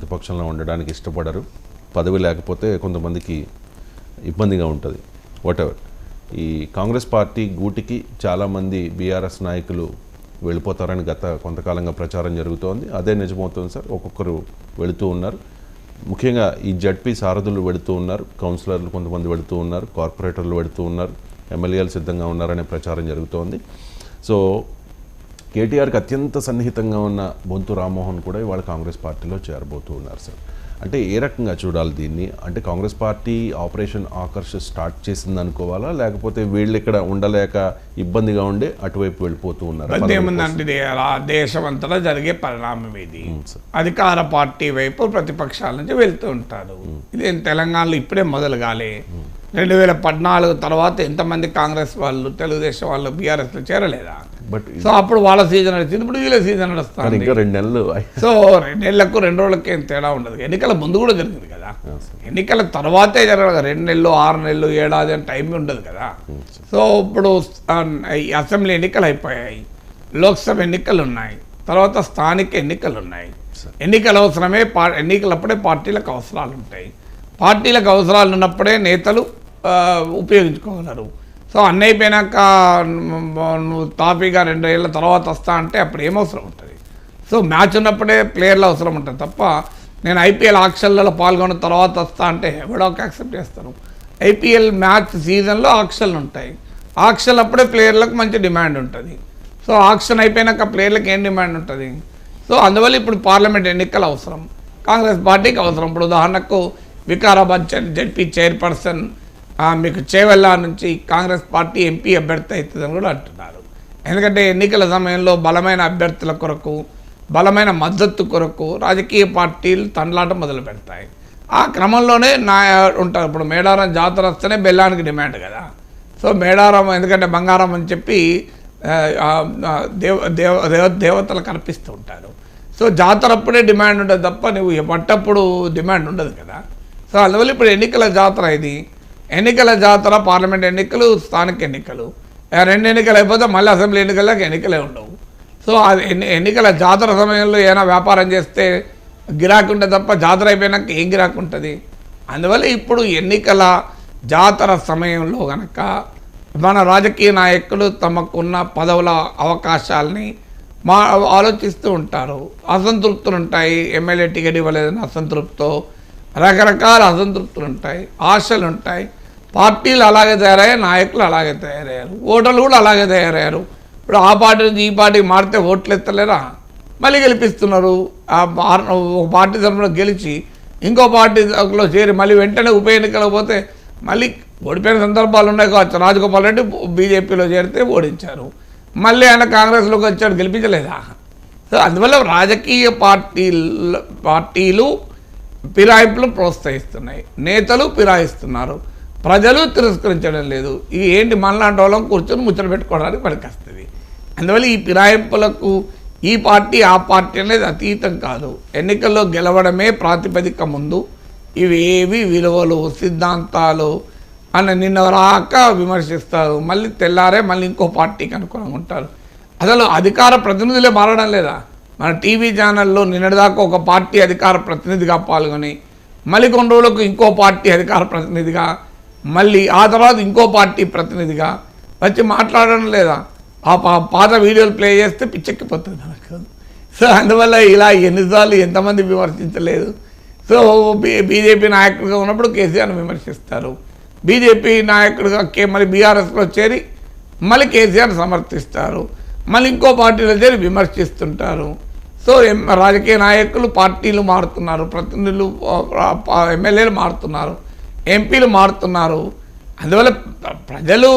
ప్రతిపక్షంలో ఉండడానికి ఇష్టపడరు. పదవి లేకపోతే కొంతమందికి ఇబ్బందిగా ఉంటుంది. వాటెవర్. ఈ కాంగ్రెస్ పార్టీ గూటికి చాలామంది బీఆర్ఎస్ నాయకులు వెళ్ళిపోతారని గత కొంతకాలంగా ప్రచారం జరుగుతోంది. అదే నిజమవుతుంది సార్. ఒక్కొక్కరు వెళుతూ ఉన్నారు. ముఖ్యంగా ఈ జడ్పీ సారథులు వెళుతూ ఉన్నారు, కౌన్సిలర్లు కొంతమంది వెళుతూ ఉన్నారు, కార్పొరేటర్లు వెళుతూ ఉన్నారు, ఎమ్మెల్యేలు సిద్ధంగా ఉన్నారనే ప్రచారం జరుగుతోంది. సో కేటీఆర్కి అత్యంత సన్నిహితంగా ఉన్న బొంతు రామ్మోహన్ కూడా ఇవాళ కాంగ్రెస్ పార్టీలో చేరబోతూ ఉన్నారు సార్. అంటే ఏ రకంగా చూడాలి దీన్ని? అంటే Congress party operation Akarsh start చేసింది అనుకోవాలా, లేకపోతే వీళ్ళు ఇక్కడ ఉండలేక ఇబ్బందిగా ఉండి అటువైపు వెళ్ళిపోతూ ఉన్నారు? ఏముందంటే దేశమంతటా జరిగే పరిణామం ఇది. అధికార పార్టీ వైపు ప్రతిపక్షాల నుంచి వెళ్తూ ఉంటారు. ఇది తెలంగాణలో ఇప్పుడే మొదలు కాలే. 2014 తర్వాత ఎంతమంది కాంగ్రెస్ వాళ్ళు, తెలుగుదేశం వాళ్ళు బీఆర్ఎస్లో చేరలేదా? సో అప్పుడు వాళ్ళ సీజన్ నడిచింది, ఇప్పుడు వీళ్ళ సీజన్ నడుస్తుంది. ఇంకా 2 నెలలు. సో 2 నెలలకు 2 రోజులకి ఏం తేడా ఉండదు. ఎన్నికల ముందు కూడా జరిగింది కదా, ఎన్నికల తర్వాతే జరగదు. 2 నెలలు, 6 నెలలు, ఏడాది అని టైం ఉండదు కదా. సో ఇప్పుడు అసెంబ్లీ ఎన్నికలు అయిపోయాయి, లోక్సభ ఎన్నికలు ఉన్నాయి, తర్వాత స్థానిక ఎన్నికలు ఉన్నాయి. ఎన్నికల అవసరమే, ఎన్నికలప్పుడే పార్టీలకు అవసరాలు ఉంటాయి. పార్టీలకు అవసరాలు ఉన్నప్పుడే నేతలు ఉపయోగించుకోగలరు. సో అన్నీ అయిపోయినాక నువ్వు తాపీగా 2 ఏళ్ళ తర్వాత వస్తా అంటే అప్పుడు ఏమవసరం ఉంటుంది? సో మ్యాచ్ ఉన్నప్పుడే ప్లేయర్లు అవసరం ఉంటుంది తప్ప, నేను ఐపీఎల్ ఆక్షన్లలో పాల్గొన్న తర్వాత వస్తా అంటే ఎవడో యాక్సెప్ట్ చేస్తారు. ఐపీఎల్ మ్యాచ్ సీజన్లో ఆక్షన్లు ఉంటాయి, ఆక్షన్ అప్పుడే ప్లేయర్లకు మంచి డిమాండ్ ఉంటుంది. సో ఆక్షన్ అయిపోయినాక ప్లేయర్లకు ఏం డిమాండ్ ఉంటుంది? సో అందువల్ల ఇప్పుడు పార్లమెంట్ ఎన్నికలు అవసరం, కాంగ్రెస్ పార్టీకి అవసరం. ఇప్పుడు ఉదాహరణకు వికారాబాద్ జడ్పీ చైర్పర్సన్ మీకు చేవెళ్ళ నుంచి కాంగ్రెస్ పార్టీ ఎంపీ అభ్యర్థి అవుతుందని కూడా అంటున్నారు. ఎందుకంటే ఎన్నికల సమయంలో బలమైన అభ్యర్థుల కొరకు, బలమైన మద్దతు కొరకు రాజకీయ పార్టీలు తండ్లాట మొదలు పెడతాయి. ఆ క్రమంలోనే ఉంటారు. ఇప్పుడు మేడారం జాతర వస్తేనే బెల్లానికి డిమాండ్ కదా. సో మేడారం ఎందుకంటే బంగారం అని చెప్పి దేవతలకు అర్పిస్తూ ఉంటారు. సో జాతర అప్పుడే డిమాండ్ ఉంటుంది తప్ప నువ్వు పట్టప్పుడు డిమాండ్ ఉండదు కదా. సో అందువల్ల ఇప్పుడు ఎన్నికల జాతర ఇది. ఎన్నికల జాతర, పార్లమెంట్ ఎన్నికలు, స్థానిక ఎన్నికలు, 2 ఎన్నికలు అయిపోతే మళ్ళీ అసెంబ్లీ ఎన్నికలకు ఎన్నికలే ఉండవు. సో అది ఎన్నికల జాతర సమయంలో ఏమైనా వ్యాపారం చేస్తే గిరాకీ ఉంటుంది తప్ప జాతర అయిపోయినాక ఏం గిరాకీ ఉంటుంది? అందువల్ల ఇప్పుడు ఎన్నికల జాతర సమయంలో కనుక మన రాజకీయ నాయకులు తమకున్న పదవుల అవకాశాలని ఆలోచిస్తూ ఉంటారు. అసంతృప్తులు ఉంటాయి, ఎమ్మెల్యే టికెట్ ఇవ్వలేదని అసంతృప్తితో రకరకాల అసంతృప్తులు ఉంటాయి, ఆశలు ఉంటాయి. పార్టీలు అలాగే తయారయ్యాయి, నాయకులు అలాగే తయారయ్యారు, ఓటర్లు కూడా అలాగే తయారయ్యారు. ఇప్పుడు ఆ పార్టీ నుంచి ఈ పార్టీకి మారితే ఓట్లు ఎత్తలేరా, మళ్ళీ గెలిపిస్తున్నారు. ఒక పార్టీ తరఫున గెలిచి ఇంకో పార్టీలో చేరి మళ్ళీ వెంటనే ఉప ఎన్నికలకు పోతే మళ్ళీ ఓడిపోయిన సందర్భాలు ఉన్నాయి కావచ్చు. రాజగోపాల్ రెడ్డి బీజేపీలో చేరితే ఓడించారు, మళ్ళీ ఆయన కాంగ్రెస్లోకి వచ్చాడు, గెలిపించలేదా? సో అందువల్ల రాజకీయ పార్టీలు ఫిరాయింపులు ప్రోత్సహిస్తున్నాయి, నేతలు ఫిరాయిస్తున్నారు, ప్రజలు తిరస్కరించడం లేదు. ఇది ఏంటి మనలాంటి వాళ్ళం కూర్చొని ముచ్చట పెట్టుకోవడానికి పనికొస్తుంది. అందువల్ల ఈ ఫిరాయింపులకు ఈ పార్టీ ఆ పార్టీ అనేది అతీతం కాదు. ఎన్నికల్లో గెలవడమే ప్రాతిపదిక. ముందు ఇవి ఏవి విలువలు, సిద్ధాంతాలు అని నిన్న రాక విమర్శిస్తారు, మళ్ళీ తెల్లారే మళ్ళీ ఇంకో పార్టీకి అనుకూలంగా ఉంటారు. అసలు అధికార ప్రతినిధులే మారడం లేదా? మన టీవీ ఛానల్లో నిన్నటిదాకా ఒక పార్టీ అధికార ప్రతినిధిగా పాల్గొని మళ్ళీ కొన్ని రోజులకు ఇంకో పార్టీ అధికార ప్రతినిధిగా, మళ్ళీ ఆ తర్వాత ఇంకో పార్టీ ప్రతినిధిగా వచ్చి మాట్లాడడం లేదా? ఆ పాత వీడియోలు ప్లే చేస్తే పిచ్చెక్కిపోతుంది మనకు. సో అందువల్ల ఇలా ఎన్నిసార్లు ఎంతమంది విమర్శించలేదు. సో బీజేపీ నాయకుడిగా ఉన్నప్పుడు కేసీఆర్ని విమర్శిస్తారు, బీజేపీ నాయకుడిగా మళ్ళీ బీఆర్ఎస్లో చేరి మళ్ళీ కేసీఆర్ సమర్థిస్తారు, మళ్ళీ ఇంకో పార్టీలో చేరి విమర్శిస్తుంటారు. సో రాజకీయ నాయకులు, పార్టీలు మారుతున్నారు, ప్రతినిధులు, ఎమ్మెల్యేలు మారుతున్నారు, ఎంపీలు మారుతున్నారు. అందువల్ల ప్రజలు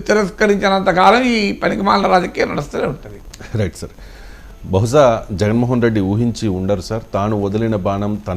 తిరస్కరించినంతకాలం ఈ పనికిమాలిన రాజకీయం నడుస్తూనే ఉంటుంది. Right sir. బహుశా జగన్మోహన్ రెడ్డి ఊహించి ఉండరు సార్, తాను వదిలిన బాణం తన